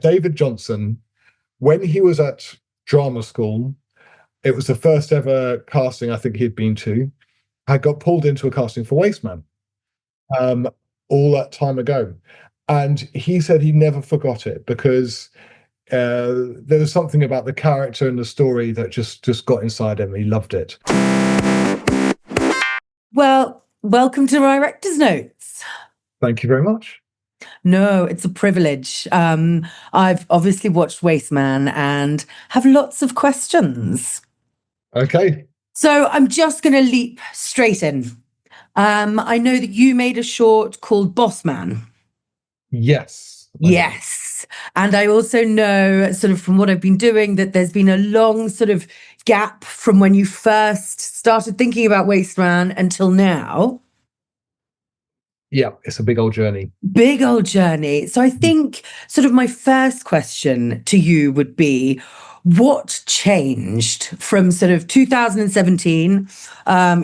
David Jonsson, when he was at drama school, it was the first ever casting I think he'd been to, had got pulled into a casting for Wasteman all that time ago. And he said he never forgot it because there was something about the character and the story that just got inside him. He loved it. Well, welcome to Director's Notes. Thank you very much. No, it's a privilege. I've obviously watched Wasteman and have lots of questions. Okay. So I'm just going to leap straight in. I know that you made a short called Boss Man. Yes. Yes. And I also know, sort of from what I've been doing, that there's been a long sort of gap from when you first started thinking about Wasteman until now. Yeah, it's a big old journey. Big old journey. So I think sort of my first question to you would be, what changed from sort of 2017,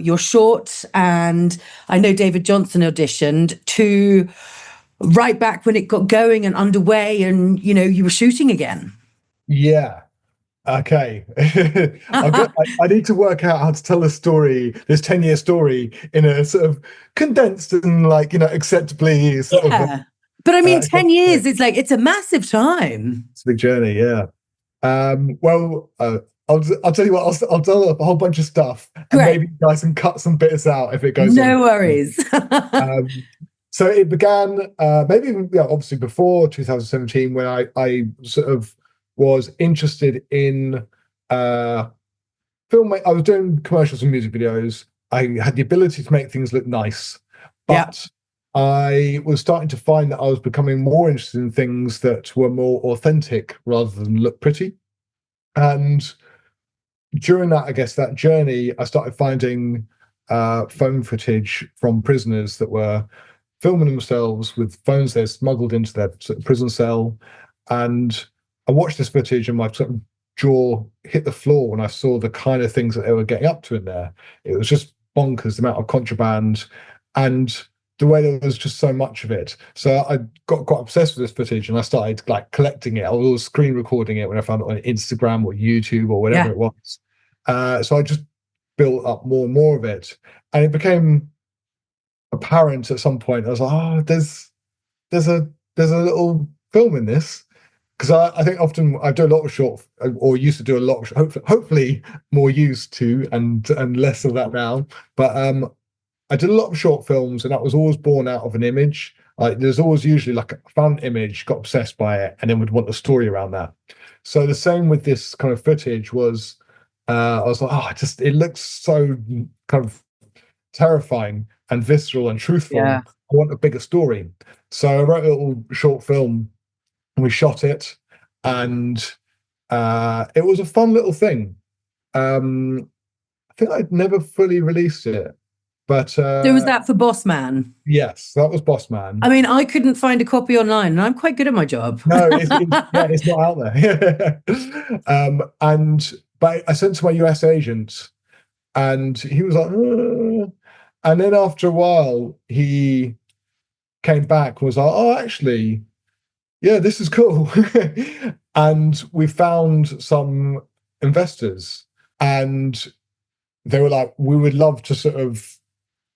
your short, and I know David Jonsson auditioned, to right back when it got going and underway and, you know, you were shooting again? Yeah. Okay. I need to work out how to tell this story, this 10-year story, in a sort of condensed and, like, you know, acceptably sort of. But I mean, 10 years, it's like, it's a massive time. It's a big journey, yeah. Well, I'll tell you what, I'll tell a whole bunch of stuff, and maybe you guys can cut some bits out if it goes on. No worries. So it began maybe even, yeah, obviously before 2017, when I sort of was interested in film. I was doing commercials and music videos. I had the ability to make things look nice, but I was starting to find that I was becoming more interested in things that were more authentic rather than look pretty. And during that, I guess, that journey, I started finding phone footage from prisoners that were filming themselves with phones they're smuggled into their prison cell. And I watched this footage and my sort of jaw hit the floor when I saw the kind of things that they were getting up to in there. It was just bonkers, the amount of contraband and the way there was just so much of it. So I got quite obsessed with this footage and I started like collecting it. I was screen recording it when I found it on Instagram or YouTube or whatever it was. So I just built up more and more of it. And it became apparent at some point. I was like, oh, there's a little film in this. Because I think often I do a lot of short, or used to do a lot of, hopefully more used to, and less of that now. But I did a lot of short films, and that was always born out of an image. Like there's always usually like I found an image, got obsessed by it, and then would want a story around that. So the same with this kind of footage was, I was like, oh, it looks so kind of terrifying and visceral and truthful. Yeah. I want a bigger story. So I wrote a little short film. We shot it, and it was a fun little thing. I think I'd never fully released it, but So was that for Boss Man? Yes, that was Boss Man. I mean, I couldn't find a copy online, and I'm quite good at my job. No, it's not out there. But I sent to my US agent, and he was like, and then after a while, he came back and was like, oh, actually, yeah, this is cool. And we found some investors, and they were like, we would love to sort of,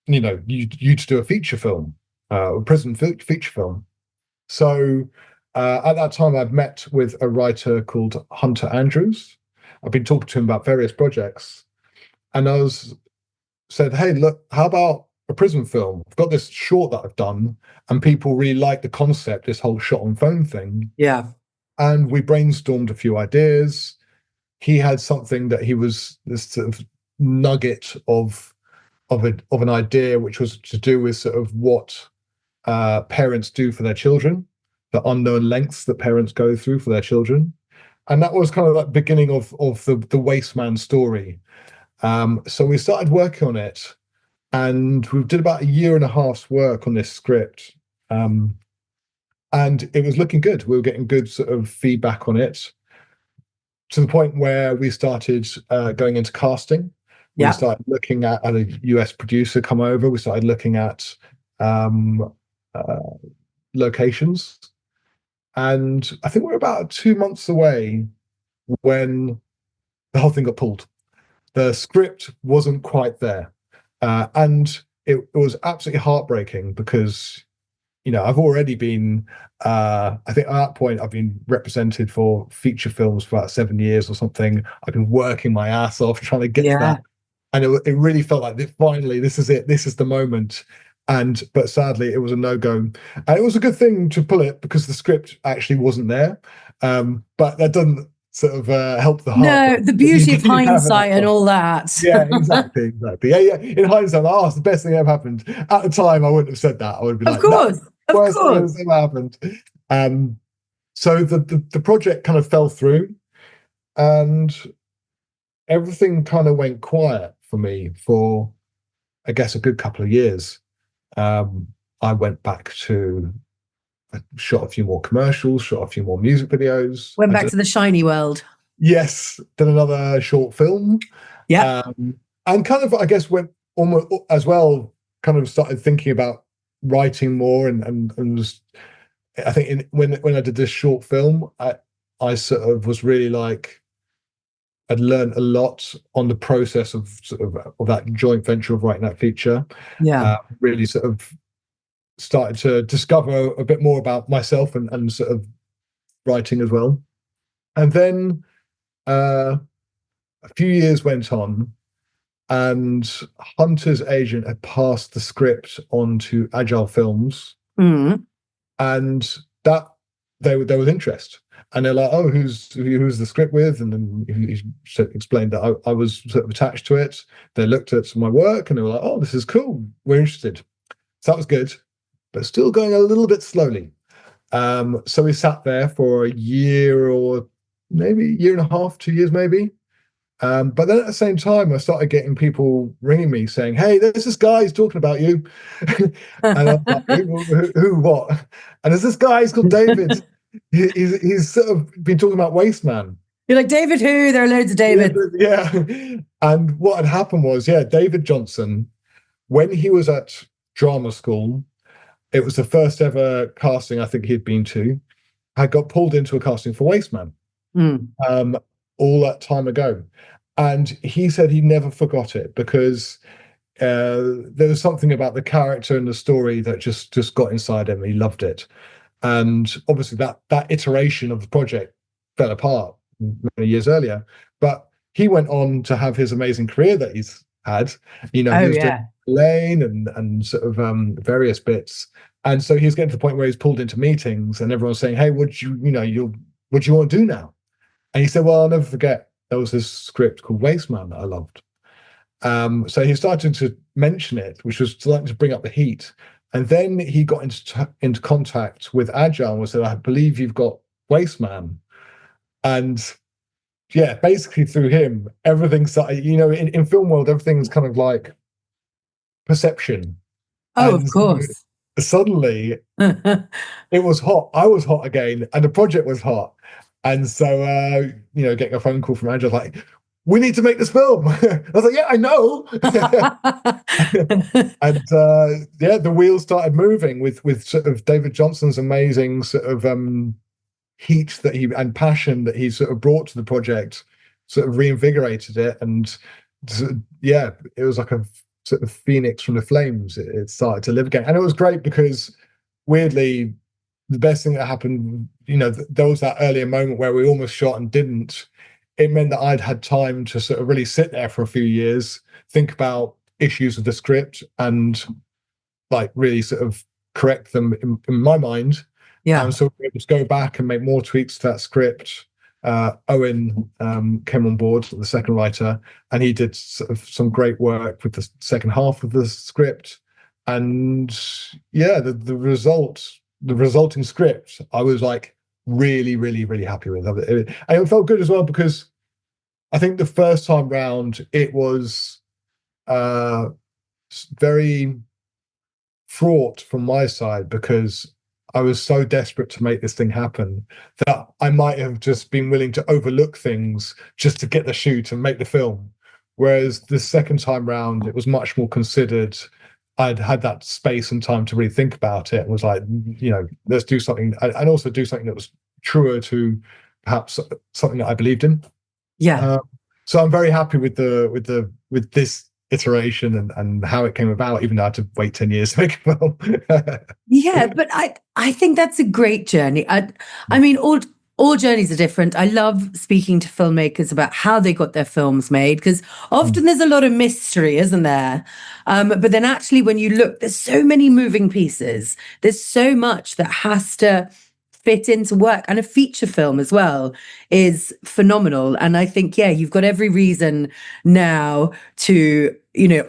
you know, you to do a feature film, a prison feature film. So at that time, I'd met with a writer called Hunter Andrews. I've been talking to him about various projects, and I said, hey, look, how about a prison film? I've got this short that I've done, and people really like the concept, this whole shot on phone thing. Yeah. And we brainstormed a few ideas. He had something that he was this sort of nugget of an idea, which was to do with sort of what parents do for their children, the unknown lengths that parents go through for their children. And that was kind of like beginning of the Wasteman story. So we started working on it, and we did about 1.5 years work on this script. And it was looking good. We were getting good sort of feedback on it, to the point where we started going into casting. We started looking at a US producer come over. We started looking at locations. And I think we're about 2 months away when the whole thing got pulled. The script wasn't quite there. And it was absolutely heartbreaking because, I've already been, I think at that point, I've been represented for feature films for about 7 years or something. I've been working my ass off trying to get to that. And it really felt like finally, this is it. This is the moment. But sadly, it was a no-go. And it was a good thing to pull it because the script actually wasn't there. But that doesn't sort of help the heart. No, the beauty of hindsight and all that. Yeah, exactly. Yeah. In hindsight, it's the best thing that ever happened. At the time, I wouldn't have said that. I would be like, of worst thing course. that's ever happened. So the project kind of fell through, and everything kind of went quiet for me for, I guess, a good couple of years. I went back to, I shot a few more commercials, shot a few more music videos. Went back to the shiny world. Yes, did another short film. Yeah. And kind of, I guess, went almost as well, kind of started thinking about writing more and just, I think when I did this short film, I sort of was really like, I'd learned a lot on the process of that joint venture of writing that feature. Yeah. Really sort of started to discover a bit more about myself and sort of writing as well. And then a few years went on, and Hunter's agent had passed the script on to Agile Films, and that there was interest. And they're like, "Oh, who's the script with?" And then he explained that I was sort of attached to it. They looked at my work and they were like, "Oh, this is cool. We're interested." So that was good, but still going a little bit slowly. So we sat there for a year or maybe a year and a half, 2 years maybe. But then at the same time, I started getting people ringing me saying, "Hey, there's this guy who's talking about you." And I'm like, who, what? And there's this guy, he's called David. He's sort of been talking about Wasteman. You're like, David who? There are loads of David. Yeah. And what had happened was, David Jonsson, when he was at drama school, it was the first ever casting I think he'd been to, had got pulled into a casting for Wasteman. All that time ago. And he said he never forgot it because there was something about the character and the story that just got inside him. He loved it. And obviously that iteration of the project fell apart many years earlier. But he went on to have his amazing career that he's had. He was doing Lane and sort of various bits. And so he's getting to the point where he's pulled into meetings and everyone's saying, "Hey, what do you want to do now?" And he said, "Well, I'll never forget, there was this script called Wasteman that I loved." So he started to mention it, which was starting to bring up the heat. And then he got into contact with Agile and said, "I believe you've got Wasteman." And basically through him, everything started, in film world, everything's kind of like perception. Oh, of course. Suddenly, it was hot. I was hot again, and the project was hot. And so, getting a phone call from Angela, like, "We need to make this film." I was like, "Yeah, I know." And the wheels started moving with sort of David Jonsson's amazing sort of heat and passion that he sort of brought to the project, sort of reinvigorated it. And it was like a sort of phoenix from the flames. It started to live again. And it was great because weirdly, the best thing that happened, there was that earlier moment where we almost shot and didn't. It meant that I'd had time to sort of really sit there for a few years, think about issues with the script and like really sort of correct them in my mind. Yeah. So we were able to go back and make more tweaks to that script. Owen came on board, the second writer, and he did sort of some great work with the second half of the script. And the resulting script, I was like really, really, really happy with it. And it felt good as well because I think the first time round it was very fraught from my side because I was so desperate to make this thing happen that I might have just been willing to overlook things just to get the shoot and make the film. Whereas the second time round, it was much more considered. I'd had that space and time to really think about it, and was like, let's do something, and also do something that was truer to perhaps something that I believed in. Yeah. So I'm very happy with this iteration and how it came about, even though I had to wait 10 years to make a film. Yeah, but I think that's a great journey. I mean, all journeys are different. I love speaking to filmmakers about how they got their films made, because often there's a lot of mystery, isn't there? But then actually, when you look, there's so many moving pieces. There's so much that has to fit into work, and a feature film as well is phenomenal. And I think, yeah, you've got every reason now to,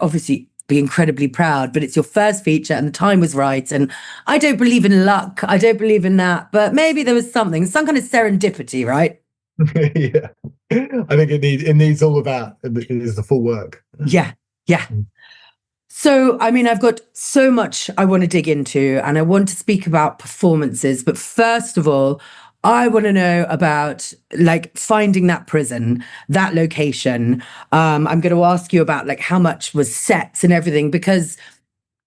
obviously be incredibly proud, but it's your first feature and the time was right. And I don't believe in luck. I don't believe in that, but maybe there was some kind of serendipity, right? Yeah, I think it needs all of that. It is the full work. Yeah. So, I mean, I've got so much I want to dig into, and I want to speak about performances. But first of all, I want to know about finding that prison, that location. I'm going to ask you about how much was sets and everything, because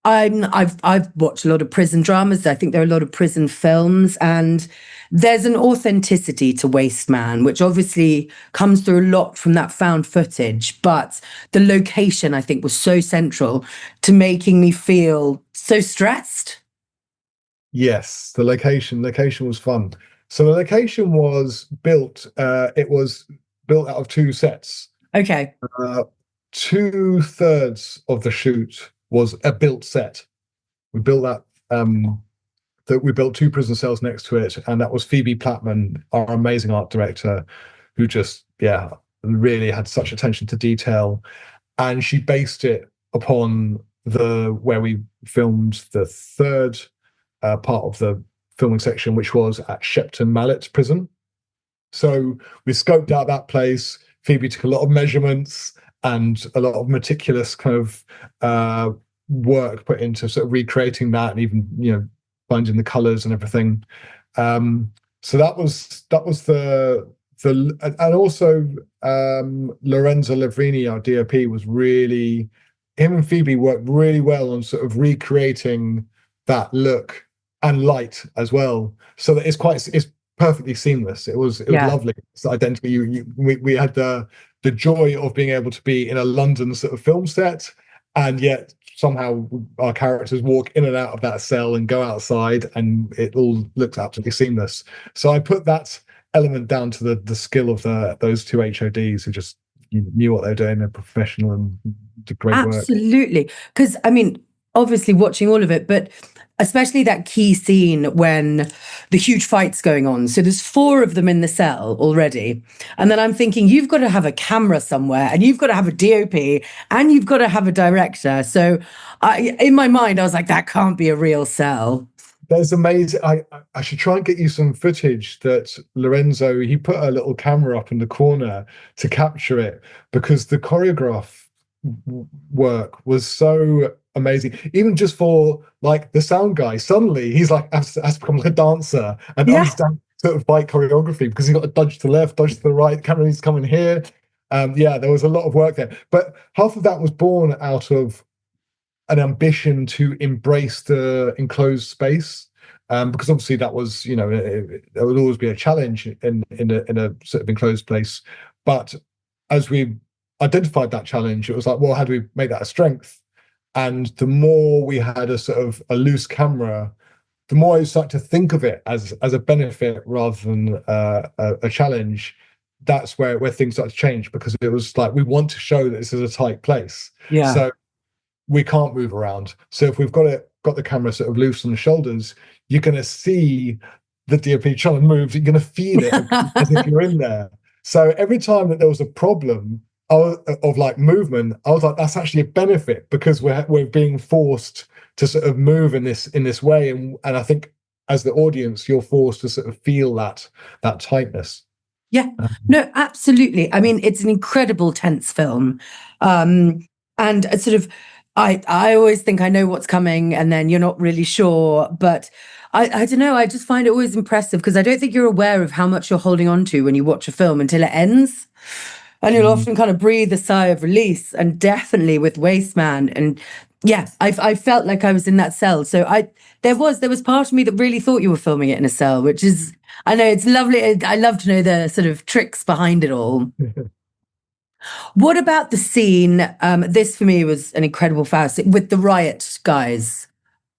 I've watched a lot of prison dramas. I think there are a lot of prison films, and there's an authenticity to Wasteman, which obviously comes through a lot from that found footage. But the location, I think, was so central to making me feel so stressed. Yes, the location was fun. So the location was built. It was built out of two sets. Okay. 2/3 of the shoot was a built set. We built that. We built 2 prison cells next to it, and that was Phoebe Plattman, our amazing art director, who just really had such attention to detail, and she based it upon where we filmed the third part of the filming section, which was at Shepton Mallet prison. So we scoped out that place. Phoebe took a lot of measurements and a lot of meticulous kind of work put into sort of recreating that, and even finding the colors and everything. So that was the and also Lorenzo Levrini, our DOP, was really, him and Phoebe worked really well on sort of recreating that look and light as well, so that it's perfectly seamless. It was lovely. It's identical. We had the joy of being able to be in a London sort of film set, and yet somehow our characters walk in and out of that cell and go outside, and it all looks absolutely seamless. So I put that element down to the skill of those 2 HODs who just knew what they were doing. They're professional and did great work. Absolutely. Because, I mean, obviously watching all of it, but especially that key scene when the huge fight's going on. So there's 4 of them in the cell already. And then I'm thinking, you've got to have a camera somewhere, and you've got to have a DOP, and you've got to have a director. So in my mind, I was like, that can't be a real cell. There's amazing. I should try and get you some footage that Lorenzo, he put a little camera up in the corner to capture it, because the choreograph work was so amazing. Even just for the sound guy, suddenly he's has to become like a dancer and understand sort of fight choreography, because he's got to dodge to the left, dodge to the right, camera needs to come in here. There was a lot of work there, but half of that was born out of an ambition to embrace the enclosed space, because obviously that was, there would always be a challenge in a sort of enclosed place. But as we identified that challenge, it was like, well, how do we make that a strength? And the more we had a sort of a loose camera, the more I started to think of it as a benefit rather than a challenge. That's where things started to change, because it was like, we want to show that this is a tight place. Yeah. So we can't move around. So if we've got the camera sort of loose on the shoulders, you're going to see the DOP trying to move. You're going to feel it as if you're in there. So every time that there was a problem of movement, I was like, that's actually a benefit, because we're being forced to sort of move in this way, and I think as the audience, you're forced to sort of feel that tightness. Yeah, no, absolutely. I mean, it's an incredible tense film, and it's sort of, I always think I know what's coming, and then you're not really sure. But I don't know. I just find it always impressive, because I don't think you're aware of how much you're holding on to when you watch a film until it ends. And you'll often kind of breathe a sigh of release. And definitely with Wasteman, and Yeah, I felt like I was in that cell. So there was part of me that really thought you were filming it in a cell, which is, I know it's lovely. I love to know the sort of tricks behind it all. What about the scene? This for me was an incredible farce with the Riot guys.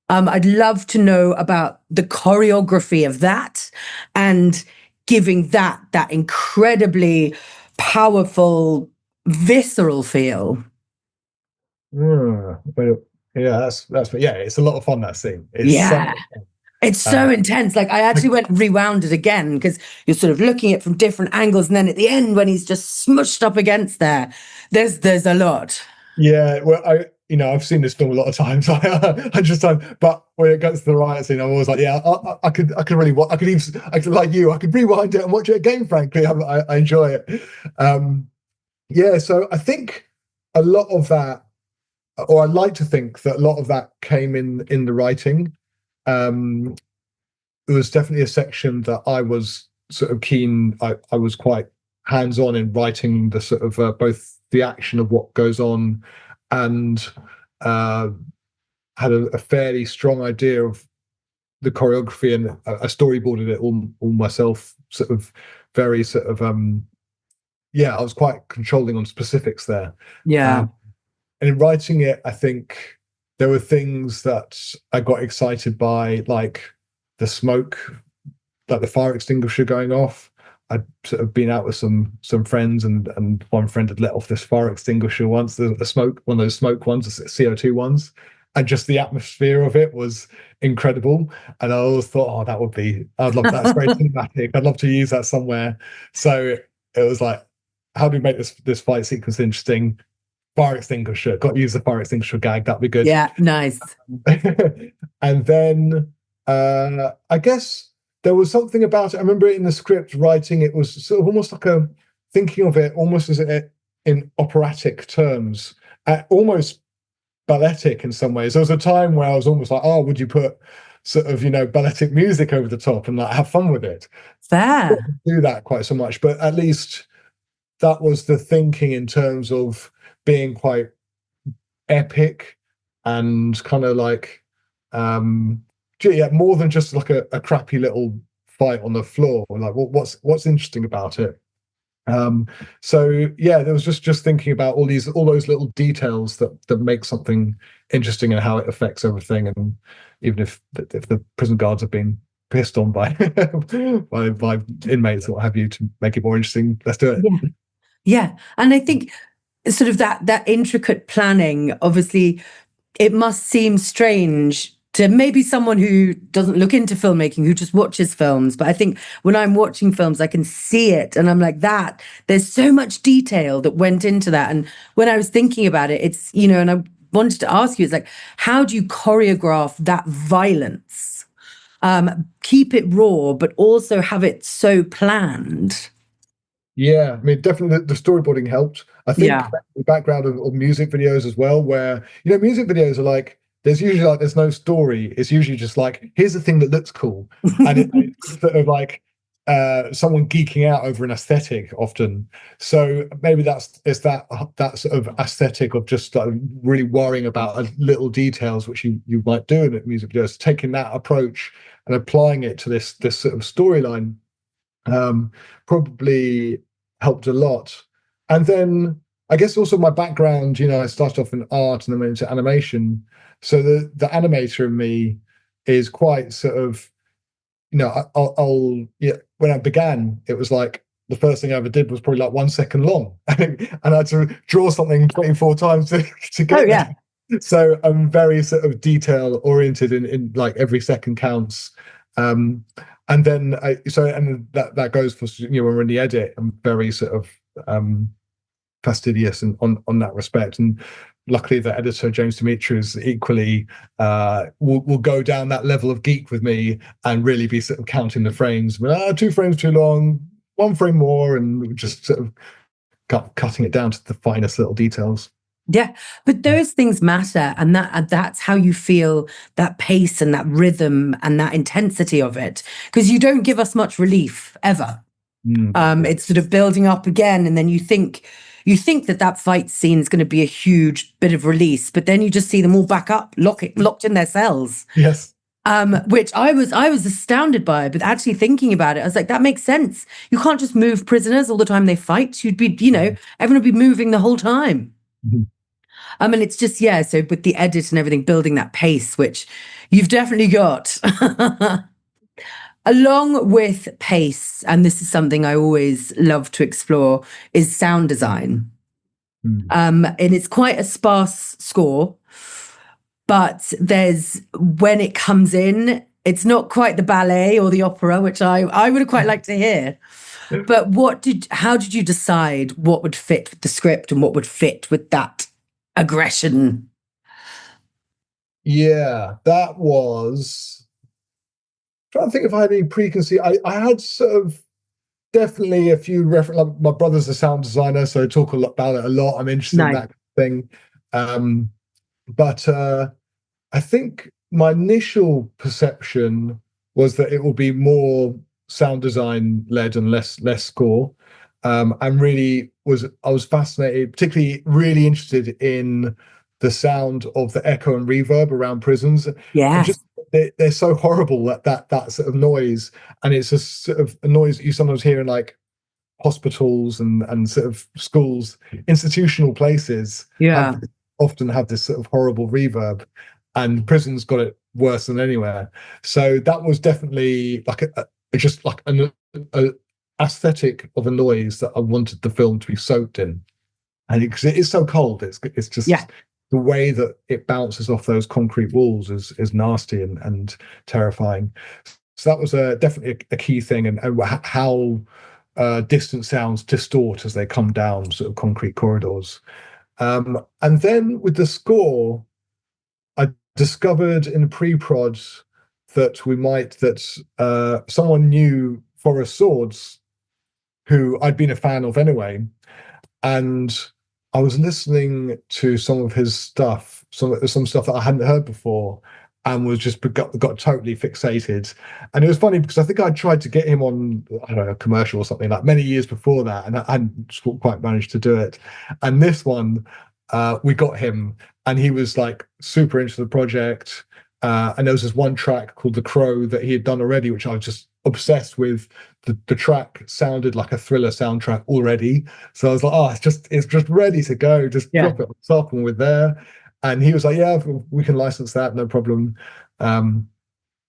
I'd love to know about the choreography of that and giving that incredibly powerful, visceral feel. But yeah, yeah, it's a lot of fun, that scene. It's so Yeah. It's uh, so intense. Like I actually went and rewound it again because you're sort of looking at it from different angles, and then at the end when he's just smushed up against there's a lot. yeah, well, I've seen this film a lot of times, but when it gets to the riot scene, I'm always like, yeah, I could really, I could like you, I could rewind it and watch it again. Frankly, I enjoy it. Yeah, so I think a lot of that, or I like to think that a lot of that came in the writing. It was definitely a section that I was sort of keen. I was quite hands-on in writing the sort of both the action of what goes on, and had a fairly strong idea of the choreography, and I storyboarded it all myself. Sort of very sort of yeah, I was quite controlling on specifics there. Yeah. And in writing it, I think there were things that I got excited by, like the smoke, like the fire extinguisher going off. I'd sort of been out with some friends, and one friend had let off this fire extinguisher once, the smoke, one of those smoke ones, the CO2 ones, and just the atmosphere of it was incredible. And I always thought, oh, I'd love that. It's very cinematic. I'd love to use that somewhere. So it was like, how do we make this fight sequence interesting? Fire extinguisher. Got to use the fire extinguisher gag. That'd be good. Yeah, nice. And then I guess there was something about it. I remember in the script writing, it was sort of almost like thinking of it almost as in operatic terms, almost balletic in some ways. There was a time where I was almost like, oh, would you put sort of, balletic music over the top and like have fun with it? Fair. Do that quite so much, but at least that was the thinking in terms of being quite epic and kind of like yeah, more than just like a crappy little fight on the floor. Like what's interesting about it? So yeah, there was just thinking about all those little details that make something interesting and how it affects everything. And even if the prison guards have been pissed on by by inmates or what have you, to make it more interesting, let's do it. Yeah. And I think sort of that intricate planning, obviously, it must seem strange to maybe someone who doesn't look into filmmaking, who just watches films. But I think when I'm watching films, I can see it. And I'm like, there's so much detail that went into that. And when I was thinking about it, it's, and I wanted to ask you, it's like, how do you choreograph that violence? Keep it raw, but also have it so planned. Yeah, I mean, definitely the storyboarding helped. I think the background of music videos as well, where music videos are like there's no story. It's usually just like, here's the thing that looks cool, and it's sort of like someone geeking out over an aesthetic often. So maybe it's that sort of aesthetic of just like really worrying about little details, which you might do in music videos. Taking that approach and applying it to this sort of storyline probably helped a lot. And then I guess also my background, I started off in art and then went into animation. So the animator in me is quite sort of, I'll when I began, it was like the first thing I ever did was probably like 1 second long, and I had to draw something 24 times to get there. So I'm very sort of detail oriented in like every second counts. And then that goes for when we're in the edit. I'm very sort of fastidious and on that respect. And luckily, the editor James Dimitri is equally will go down that level of geek with me and really be sort of counting the frames. 2 frames too long, 1 frame more, and just sort of cutting it down to the finest little details. Yeah, but those things matter, and that's how you feel that pace and that rhythm and that intensity of it, because you don't give us much relief ever. It's sort of building up again, and then you think that fight scene is going to be a huge bit of release, but then you just see them all back up, locked in their cells. Yes. Which I was astounded by, but actually thinking about it, I was like, that makes sense. You can't just move prisoners all the time they fight. You'd be, everyone would be moving the whole time. And it's just, so with the edit and everything, building that pace, which you've definitely got. Along with pace, and this is something I always love to explore, is sound design. And it's quite a sparse score, but when it comes in, it's not quite the ballet or the opera, which I would have quite liked to hear. But how did you decide what would fit with the script and what would fit with that aggression? Yeah, that was... trying to think if I had any preconceived. I had sort of definitely a few reference. Like my brother's a sound designer, so I talk about it a lot. I'm interested in that thing. But I think my initial perception was that it will be more sound design led and less score. And really I was fascinated, particularly really interested in the sound of the echo and reverb around prisons. Yeah. They're so horrible, that sort of noise, and it's a sort of a noise that you sometimes hear in like hospitals and sort of schools, institutional places. Often have this sort of horrible reverb, and prisons got it worse than anywhere. So that was definitely like just like an aesthetic of a noise that I wanted the film to be soaked in, and because it is so cold, it's just the way that it bounces off those concrete walls is nasty and terrifying. So that was definitely a key thing, and how distant sounds distort as they come down sort of concrete corridors. And then with the score, I discovered in pre-prod that someone knew Forest Swords, who I'd been a fan of anyway, and I was listening to some of his stuff, some stuff that I hadn't heard before, and was just got totally fixated. And it was funny because I think I tried to get him on, I don't know, a commercial or something like many years before that, and I hadn't quite managed to do it. And this one, we got him, and he was like super into the project. And there was this one track called The Crow that he had done already, which I was just obsessed with. The track sounded like a Thriller soundtrack already, so I was like, oh, it's just ready to go. Just drop it on top and we're there. And he was like, yeah, we can license that, no problem.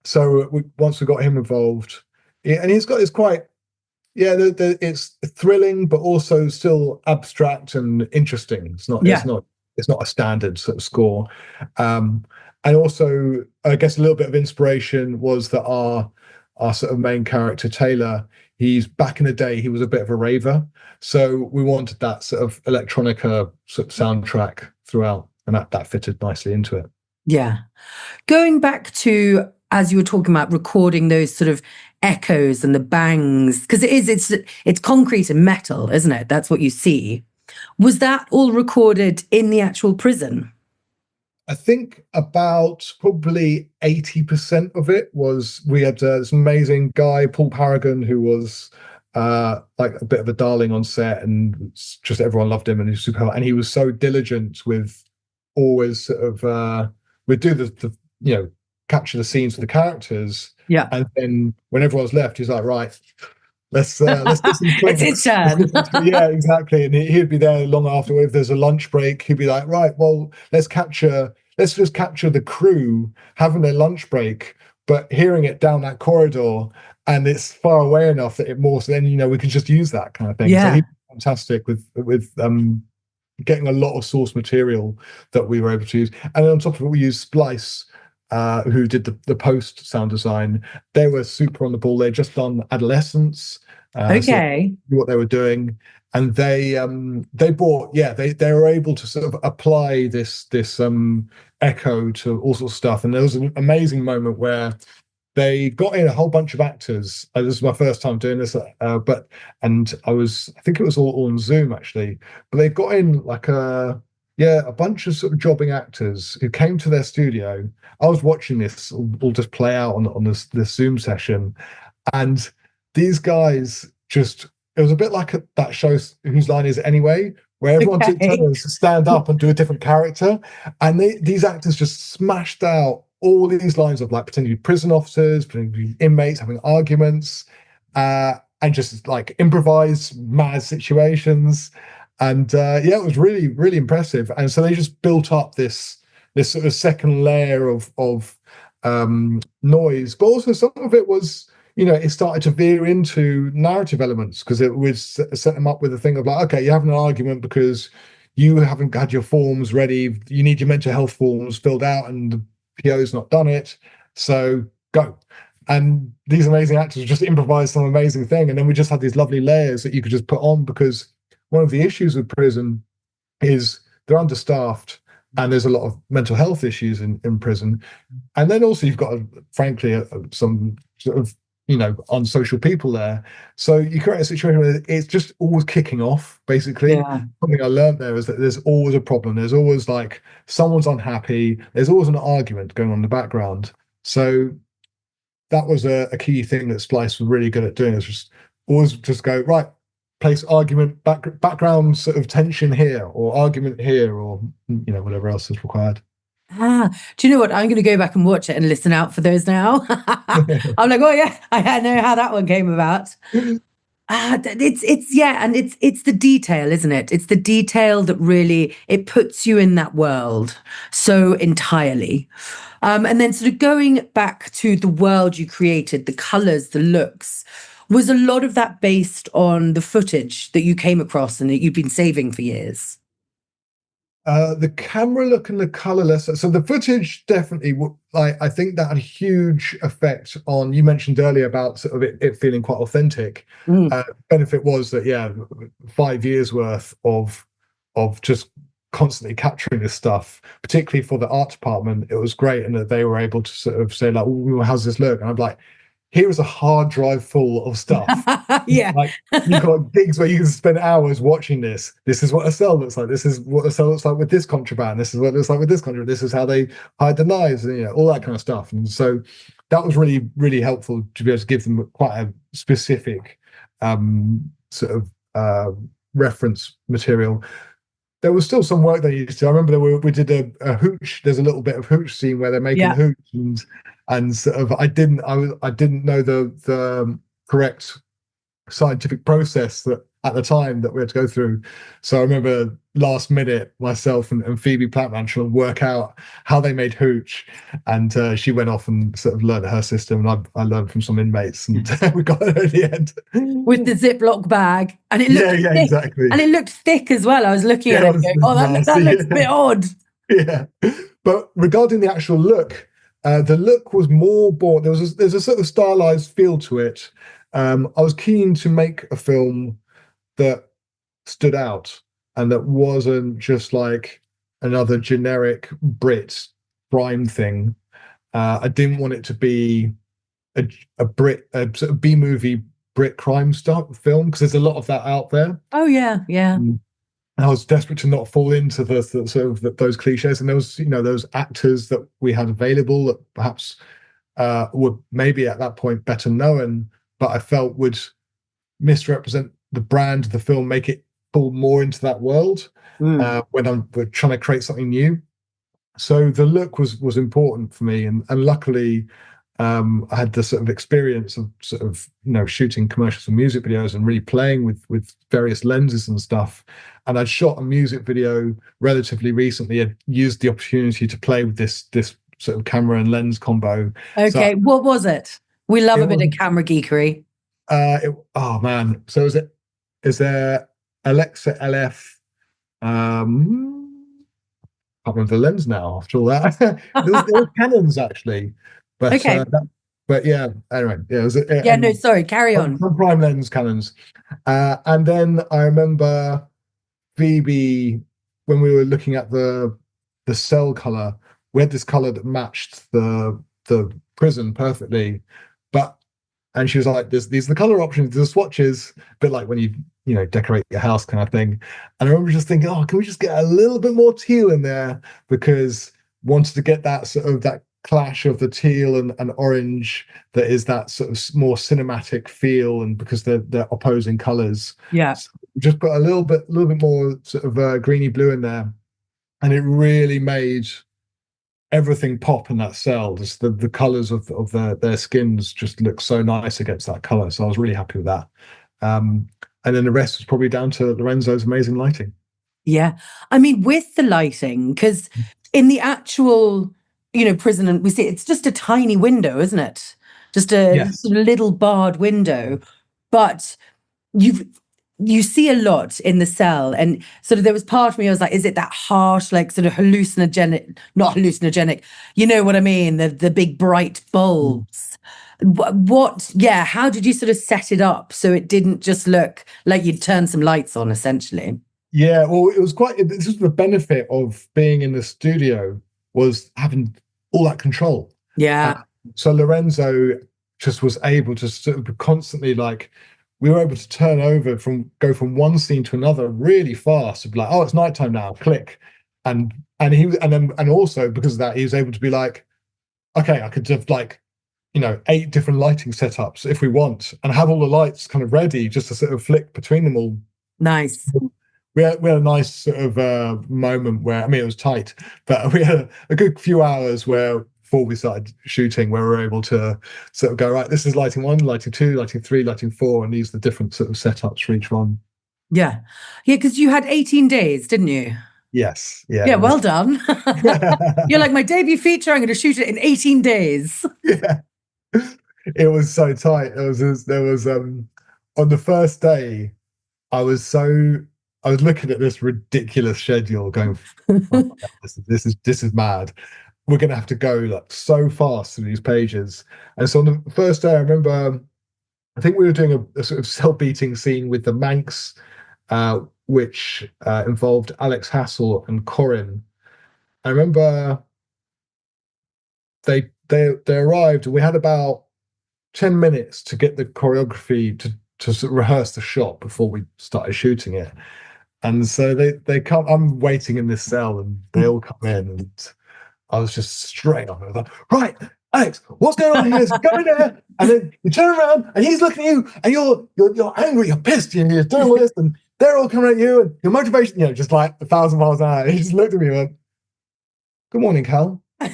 So once we got him involved, and it's quite, it's thrilling, but also still abstract and interesting. It's not a standard sort of score. And also, I guess a little bit of inspiration was that our sort of main character, Taylor, he's back in the day, he was a bit of a raver. So we wanted that sort of electronica sort of soundtrack throughout, and that fitted nicely into it. Yeah. Going back to, as you were talking about recording those sort of echoes and the bangs, because it's concrete and metal, isn't it? That's what you see. Was that all recorded in the actual prison? I think about probably 80% of it was, we had this amazing guy, Paul Paragon, who was like a bit of a darling on set, and just everyone loved him, and he was super, and he was so diligent with always sort of we'd do the capture the scenes with the characters, and then when everyone was left, he's like, right, let's listen to it's his turn. Yeah, exactly. And he'd be there long after. If there's a lunch break, he'd be like, right, well, let's just capture the crew having their lunch break, but hearing it down that corridor, and it's far away enough that it morphs. Then we can just use that kind of thing. So he's fantastic with getting a lot of source material that we were able to use. And on top of it, we used Splice, who did the post sound design. They were super on the ball. They'd just done Adolescence. So what they were doing, and they brought, they were able to sort of apply this echo to all sorts of stuff. And there was an amazing moment where they got in a whole bunch of actors. This is my first time doing this, I think it was all on Zoom actually, but they got in like a bunch of sort of jobbing actors who came to their studio. I was watching this all just play out on this Zoom session, and these guys just, it was a bit like that show Whose Line Is It Anyway, where everyone took turns to stand up and do a different character, and these actors just smashed out all these lines of like pretending to be prison officers, pretending to be inmates, having arguments, and just like improvise mad situations. And yeah, it was really, really impressive. And so they just built up this sort of second layer of noise, but also some of it was, it started to veer into narrative elements, because it would set them up with a thing of like, okay, you're having an argument because you haven't had your forms ready. You need your mental health forms filled out and the PO's not done it. So go. And these amazing actors just improvised some amazing thing. And then we just had these lovely layers that you could just put on, because one of the issues with prison is they're understaffed and there's a lot of mental health issues in prison. And then also you've got, frankly, some sort of, unsocial people there. So you create a situation where it's just always kicking off, basically. Yeah. Something I learned there is that there's always a problem. There's always like someone's unhappy. There's always an argument going on in the background. So that was a key thing that Splice was really good at doing, is just always just go, right, place argument, background sort of tension here, or argument here, or, whatever else is required. Do you know what? I'm going to go back and watch it and listen out for those now. I'm like, oh yeah, I know how that one came about. It's the detail, isn't it? It's the detail that really, it puts you in that world so entirely. And then sort of going back to the world you created, the colors, the looks, was a lot of that based on the footage that you came across and that you've been saving for years? The camera look and the color less. So the footage definitely, I think that had a huge effect on. You mentioned earlier about sort of it feeling quite authentic. Benefit was that 5 years worth of just constantly capturing this stuff, particularly for the art department. It was great, and that they were able to sort of say like, "Oh, how's this look?" And I'm like, here is a hard drive full of stuff. Yeah. Like, you've got gigs where you can spend hours watching this. This is what a cell looks like. This is what a cell looks like with this contraband. This is what it looks like with this contraband. This is how they hide the knives, and all that kind of stuff. And so that was really, really helpful to be able to give them quite a specific sort of reference material. There was still some work they used to. I remember we did a Hooch. There's a little bit of Hooch scene where they're making Hooch, and sort of I didn't know the correct scientific process that at the time that we had to go through. So I remember last minute myself and Phoebe Plattman trying to work out how they made Hooch, and she went off and sort of learned her system, and I learned from some inmates, and we got it at the end with the Ziploc bag, and it looked thick, exactly, and it looked thick as well. I was looking at it going, oh, that looks a bit odd. Yeah, but regarding the actual look, the look was more bored. There's a sort of stylized feel to it. I was keen to make a film that stood out and that wasn't just like another generic Brit crime thing. I didn't want it to be a sort of B-movie Brit crime stuff film, because there's a lot of that out there. Oh yeah. I was desperate to not fall into the sort of those cliches, and there was those actors that we had available that perhaps were maybe at that point better known, but I felt would misrepresent the brand of the film, make it pull more into that world when we're trying to create something new. So the look was important for me, and luckily I had the sort of experience of sort of shooting commercials and music videos and really playing with various lenses and stuff. And I'd shot a music video relatively recently. I'd used the opportunity to play with this sort of camera and lens combo. Okay, so, what was it? We love a bit of camera geekery. Oh man, so is there Alexa LF? I can't remember the lens now after all that. there was Canons actually, but okay. But yeah, anyway, sorry, carry on. Prime lens Canons, and then I remember Phoebe, when we were looking at the cell color, we had this color that matched the prison perfectly, and she was like, these are the color options, the swatches, a bit like when you decorate your house kind of thing. And I remember just thinking, can we just get a little bit more teal in there, because wanted to get that sort of that clash of the teal and orange that is that sort of more cinematic feel, and because they're opposing colors. Yeah. So just put a little bit more sort of greeny blue in there, and it really made everything pop in that cell. Just the colors of their skins just look so nice against that color. So I was really happy with that. And then the rest was probably down to Lorenzo's amazing lighting. Yeah. I mean, with the lighting, because in the actual, prison, and we see it's just a tiny window, isn't it? Just a Yes. sort of little barred window. But you see a lot in the cell, and sort of there was part of me, I was like, is it that harsh, like sort of hallucinogenic, not hallucinogenic, you know what I mean? The big bright bulbs. How did you sort of set it up so it didn't just look like you'd turn some lights on, essentially? Yeah, well, it was this was the benefit of being in the studio, was having all that control. Yeah. So Lorenzo just was able to sort of constantly, like, we were able to go from one scene to another really fast. Be like, oh, it's nighttime now, click. And also because of that, he was able to be like, okay, I could have like, 8 different lighting setups if we want, and have all the lights kind of ready just to sort of flick between them all. Nice. We had a nice sort of moment where, I mean, it was tight, but we had a good few hours before we started shooting, where we were able to sort of go, right, this is lighting 1, lighting 2, lighting 3, lighting 4, and these are the different sort of setups for each one. Yeah. Yeah, because you had 18 days, didn't you? Yes. Yeah. Yeah, well done. You're like, my debut feature, I'm going to shoot it in 18 days. Yeah. It was so tight. There was on the first day, I was looking at this ridiculous schedule going, oh, this is mad. We're going to have to go like so fast through these pages. And so on the first day, I remember, I think we were doing a sort of cell-beating scene with the Manx, which involved Alex Hassel and Corin. I remember they arrived, and we had about 10 minutes to get the choreography to sort of rehearse the shot before we started shooting it. And so they come, I'm waiting in this cell, and they all come in, and I was just straight on. I was like, right, Alex, what's going on here? So go in there, and then you turn around, and he's looking at you, and you're angry, you're pissed, you're doing all this, and they're all coming at you, and your motivation, just like 1,000 miles an hour. He just looked at me and went, good morning, Cal. And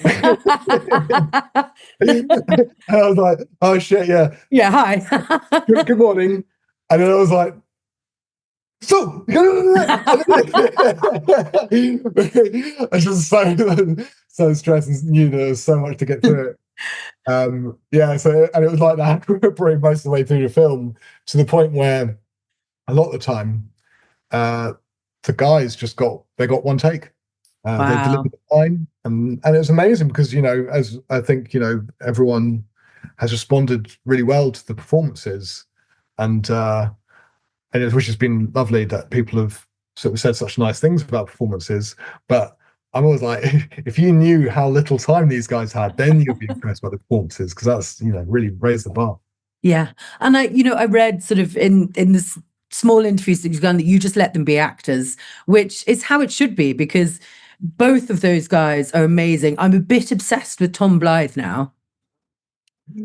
I was like, oh shit, yeah. Yeah, hi. Good morning. And then I was like, so I was just so stressed and knew there was so much to get through it. And it was like that probably most of the way through the film, to the point where a lot of the time the guys got one take. Wow. They delivered the line, and it was amazing because, as I think, everyone has responded really well to the performances, and which has been lovely that people have sort of said such nice things about performances. But I'm always like, if you knew how little time these guys had, then you'd be impressed by the performances, because that's, really raised the bar. Yeah. And I read sort of in this small interviews that you've done that you just let them be actors, which is how it should be, because both of those guys are amazing. I'm a bit obsessed with Tom Blyth now.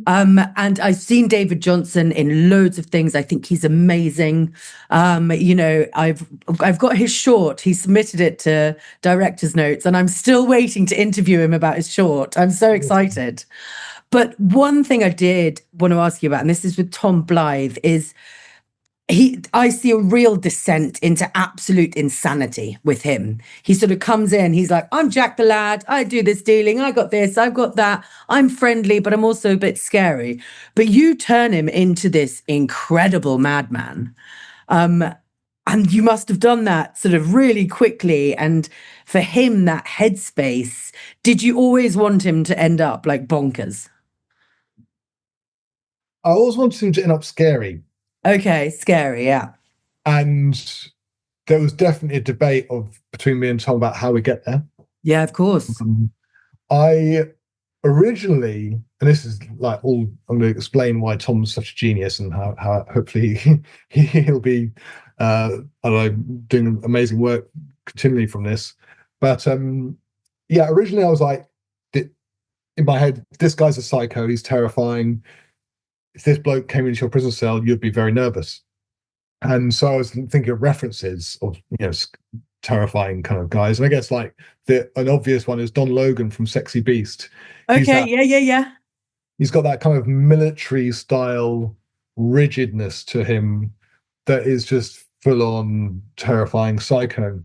And I've seen David Jonsson in loads of things. I think he's amazing. I've got his short. He submitted it to director's notes, and I'm still waiting to interview him about his short. I'm so excited. But one thing I did want to ask you about, and this is with Tom Blyth, is I see a real descent into absolute insanity with him. He sort of comes in, he's like, I'm Jack the Lad, I do this dealing, I got this, I've got that, I'm friendly, but I'm also a bit scary. But you turn him into this incredible madman. And you must have done that sort of really quickly. And for him, that headspace, did you always want him to end up like bonkers? I always wanted him to end up scary. Okay, scary, yeah. And there was definitely a debate between me and Tom about how we get there. Yeah, of course. I originally, and this is like I'm going to explain why Tom's such a genius, and how hopefully he'll be, doing amazing work continually from this. But originally I was like, in my head, this guy's a psycho. He's terrifying. If this bloke came into your prison cell, you'd be very nervous. And so I was thinking of references of terrifying kind of guys. And I guess like an obvious one is Don Logan from Sexy Beast. Okay, yeah. He's got that kind of military style rigidness to him that is just full on terrifying psycho.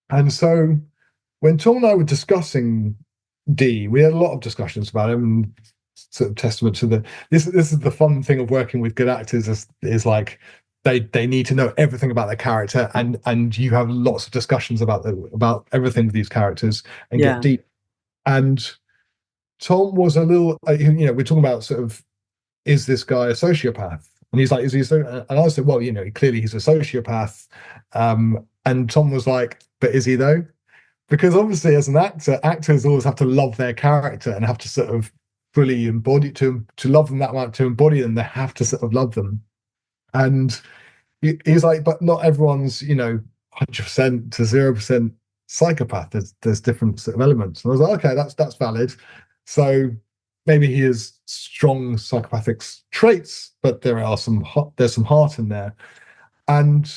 And so when Tom and I were discussing D, we had a lot of discussions about him, and sort of testament to this is the fun thing of working with good actors is like they need to know everything about their character, and you have lots of discussions about everything with these characters and get deep. And Tom was a little, we're talking about sort of, is this guy a sociopath? And he's like, is he so? And I said, well, clearly he's a sociopath. And Tom was like, but is he though? Because obviously, as an actor, actors always have to love their character and have to sort of fully embody to love them that much, to embody them. They have to sort of love them. And he's like, but not everyone's 100% to 0% psychopath. There's different sort of elements. And I was like, okay, that's valid. So maybe he has strong psychopathic traits, but there's some heart in there. And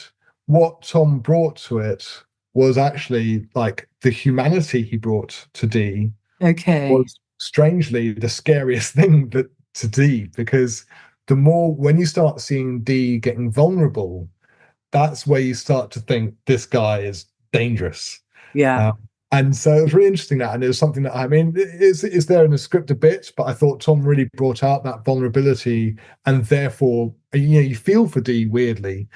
what Tom brought to it was actually like the humanity he brought to D. Okay. Was strangely the scariest thing to D, because the more when you start seeing D getting vulnerable, that's where you start to think this guy is dangerous. Yeah. And so it was really interesting and it was something that, I mean, is there in the script a bit, but I thought Tom really brought out that vulnerability, and therefore, you feel for D weirdly.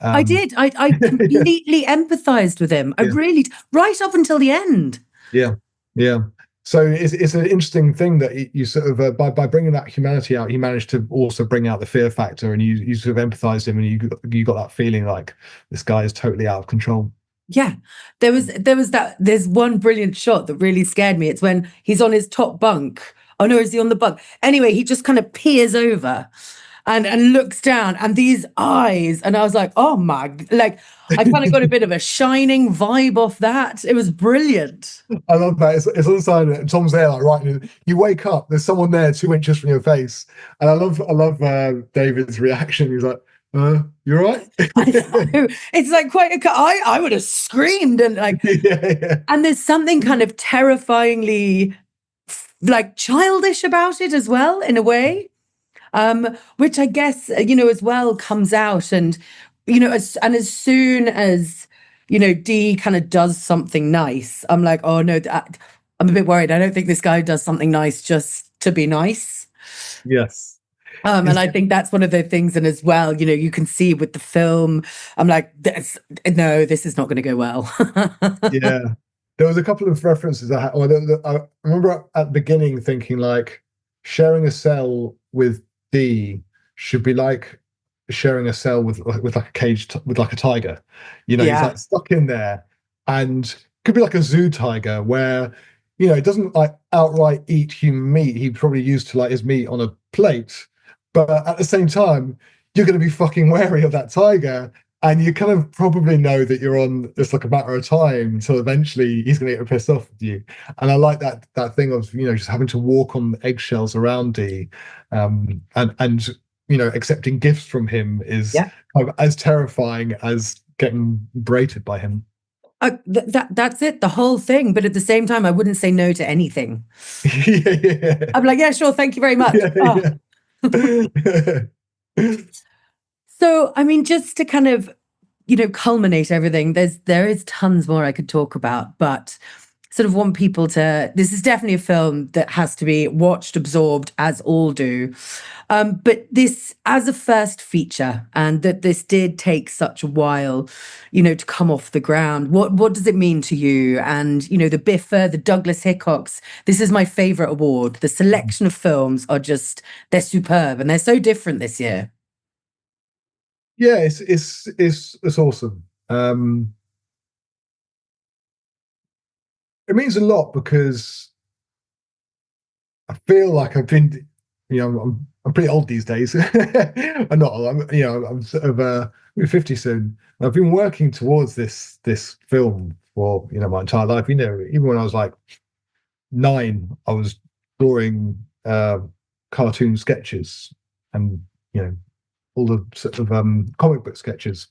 I did. I completely empathized with him. I really, right up until the end. Yeah. So it's an interesting thing that you sort of by bringing that humanity out, he managed to also bring out the fear factor, and you sort of empathized him, and you got that feeling like this guy is totally out of control. Yeah, there's one brilliant shot that really scared me. It's when he's on his top bunk. Oh no, is he on the bunk? Anyway, he just kind of peers over and looks down, and these eyes, and I was like, oh my, like I kind of got a bit of a Shining vibe off that. It was brilliant. I love that. It's on the side of it. Tom's there, like, right. You wake up, there's someone there 2 inches from your face, and I love David's reaction. He's like, "You're right." I know. It's like quite a. I would have screamed and like. Yeah. And there's something kind of terrifyingly, like childish about it as well, in a way, which I guess as well comes out, and as soon as D kind of does something nice, I'm like, oh no, I'm a bit worried. I don't think this guy does something nice just to be nice. Yes. And I think that's one of the things, and as well, you can see with the film, I'm like, this is not going to go well. Yeah, there was a couple of references I remember at the beginning thinking like sharing a cell with D should be like sharing a cell with like a cage with like a tiger. He's like stuck in there, and could be like a zoo tiger where it doesn't like outright eat human meat. He probably used to like his meat on a plate. But at the same time, you're going to be fucking wary of that tiger, and you kind of probably know that you're on. It's like a matter of time until eventually he's going to get pissed off with you. And I like that thing of just having to walk on eggshells around D, and accepting gifts from him is kind of as terrifying as getting berated by him. That's it, the whole thing. But at the same time, I wouldn't say no to anything. Yeah. I'm like, yeah, sure, thank you very much. Yeah. So, I mean, just to kind of, culminate everything, there is tons more I could talk about, but sort of want people this is definitely a film that has to be watched, absorbed, as all do. But this, as a first feature, and that this did take such a while, to come off the ground, what does it mean to you? And, the BIFA, the Douglas Hickox, this is my favorite award. The selection of films they're superb, and they're so different this year. Yeah, it's awesome. It means a lot because I feel like I've been, I'm pretty old these days. I'm not. I'm sort of 50 soon. I've been working towards this film for my entire life. Even when I was like 9, I was drawing cartoon sketches and all the sort of comic book sketches.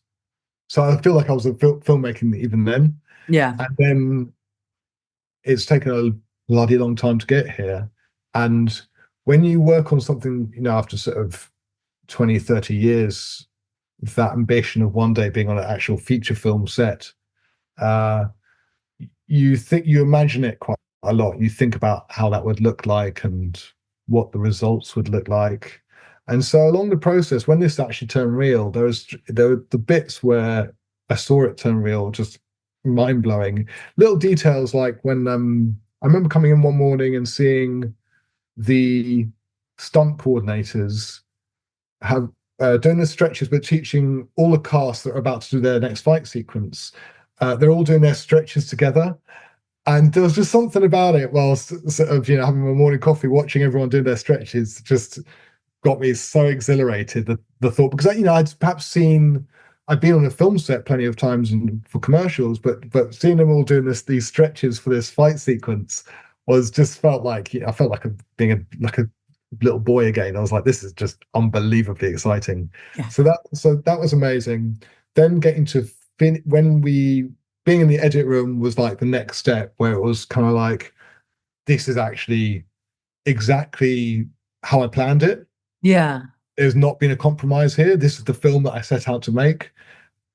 So I feel like I was a filmmaking even then. Yeah. And then it's taken a bloody long time to get here. And when you work on something, after sort of 20, 30 years, with that ambition of one day being on an actual feature film set, you imagine it quite a lot. You think about how that would look like and what the results would look like. And so along the process, when this actually turned real, there were the bits where I saw it turn real, just mind blowing. Little details like when I remember coming in one morning and seeing the stunt coordinators have doing the stretches, but teaching all the cast that are about to do their next fight sequence. They're all doing their stretches together. And there was just something about it whilst sort of, having my morning coffee, watching everyone do their stretches, just got me so exhilarated. The thought, because I'd perhaps I'd been on a film set plenty of times and for commercials, but seeing them all doing these stretches for this fight sequence was just felt like I felt like being a little boy again. I was like, this is just unbelievably exciting. Yeah. So that was amazing. Then getting to being in the edit room was like the next step, where it was kind of like, this is actually exactly how I planned it. Yeah. There's not been a compromise here. This is the film that I set out to make.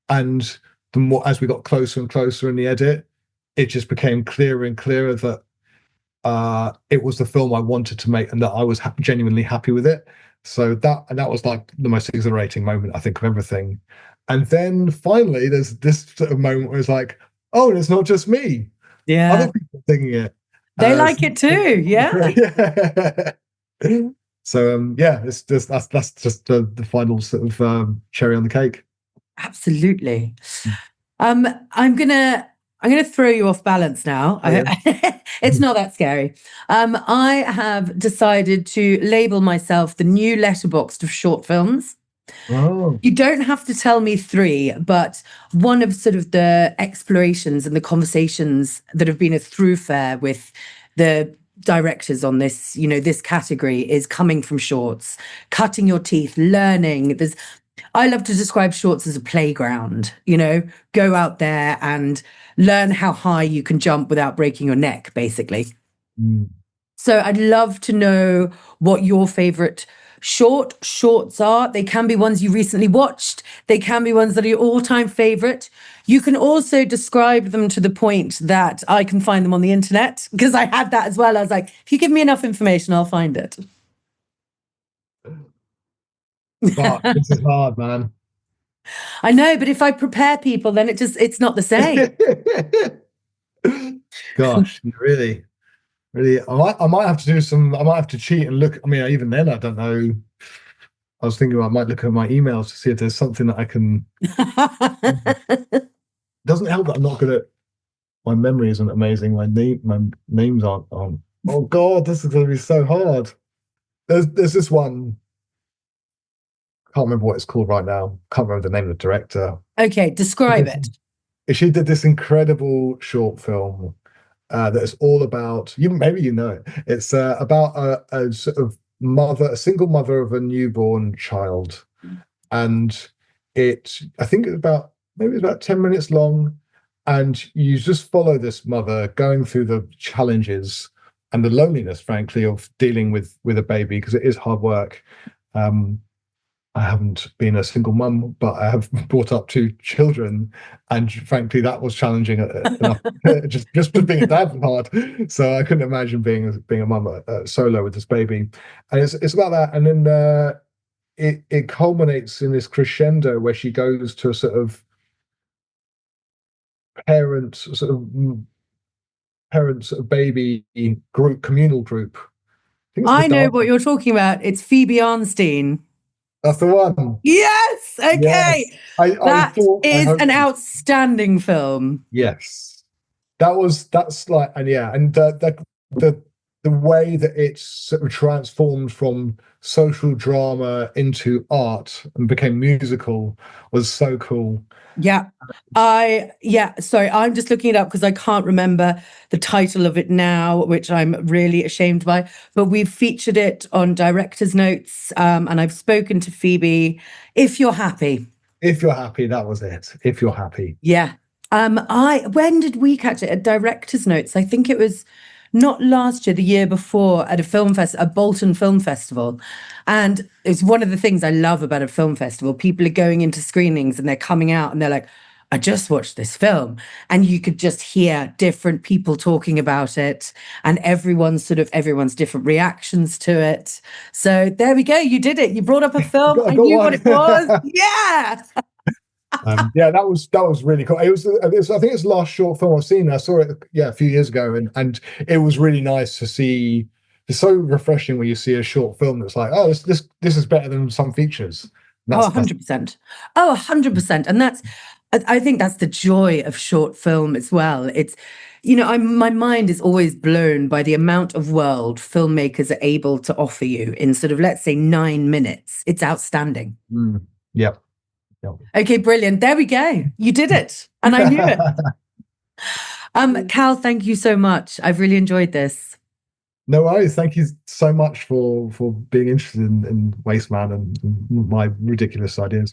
And the more, as we got closer and closer in the edit, it just became clearer and clearer that it was the film I wanted to make and that I was genuinely happy with it. So that was like the most exhilarating moment, I think, of everything. And then finally, there's this sort of moment where it's like, oh, and it's not just me. Yeah. Other people are thinking it. They like it too. Yeah. Yeah. So it's just that's just the final sort of cherry on the cake. Absolutely. I'm gonna throw you off balance now. Oh, yeah. It's not that scary. I have decided to label myself the new Letterboxd of short films. Oh. You don't have to tell me 3, but one of sort of the explorations and the conversations that have been a thoroughfare with the directors on this, this category is coming from shorts, cutting your teeth, learning. I love to describe shorts as a playground, go out there and learn how high you can jump without breaking your neck, basically. Mm. So I'd love to know what your favorite shorts are. They can be ones you recently watched. They can be ones that are your all-time favorite. You can also describe them to the point that I can find them on the internet, because I had that as well. I was like, if you give me enough information, I'll find it. But this is hard, man. I know, but if I prepare people, then it's not the same. Gosh, really. I might have to do some. I might have to cheat and look. I mean, even then, I don't know. I was thinking I might look at my emails to see if there's something that I can. Doesn't help that I'm not good at. My memory isn't amazing. My names aren't. Oh God, this is going to be so hard. There's this one. Can't remember what it's called right now. Can't remember the name of the director. Okay, describe it. She did this incredible short film that is all about maybe you know it. It's about a sort of a single mother of a newborn child, and I think it's about 10 minutes long, and you just follow this mother going through the challenges and the loneliness, frankly, of dealing with a baby, because it is hard work. I haven't been a single mum, but I have brought up 2 children, and frankly, that was challenging enough. just being a dad was hard, so I couldn't imagine being a mum solo with this baby. And it's about that, and then it culminates in this crescendo where she goes to a sort of parent baby group, communal group. I know what you're talking about. It's Phoebe Arnstein. That's the one. Yes. Okay. Yes. That is an outstanding film. Yes. That's like, and yeah, and the the way that it's sort of transformed from social drama into art and became musical was so cool. Yeah. Sorry, I'm just looking it up because I can't remember the title of it now, which I'm really ashamed by. But we've featured it on director's notes, and I've spoken to Phoebe. If You're Happy. If You're Happy, that was it. If You're Happy. Yeah. When did we catch it? At director's notes. I think it was not last year, the year before, at a Bolton Film Festival. And it's one of the things I love about a film festival. People are going into screenings and they're coming out and they're like, I just watched this film. And you could just hear different people talking about it and everyone's different reactions to it. So there we go. You did it. You brought up a film. I knew what it was. Yeah. Yeah, that was really cool. It was I think it's the last short film I've seen. I saw it a few years ago, and it was really nice to see. It's so refreshing when you see a short film that's like, oh, this is better than some features. Oh, 100%. Oh, 100%. And I think that's the joy of short film as well. It's, my mind is always blown by the amount of world filmmakers are able to offer you in sort of, let's say, 9 minutes. It's outstanding. Yep. Okay, brilliant. There we go. You did it. And I knew it. Cal, thank you so much. I've really enjoyed this. No worries. Thank you so much for being interested in Wasteman and my ridiculous ideas.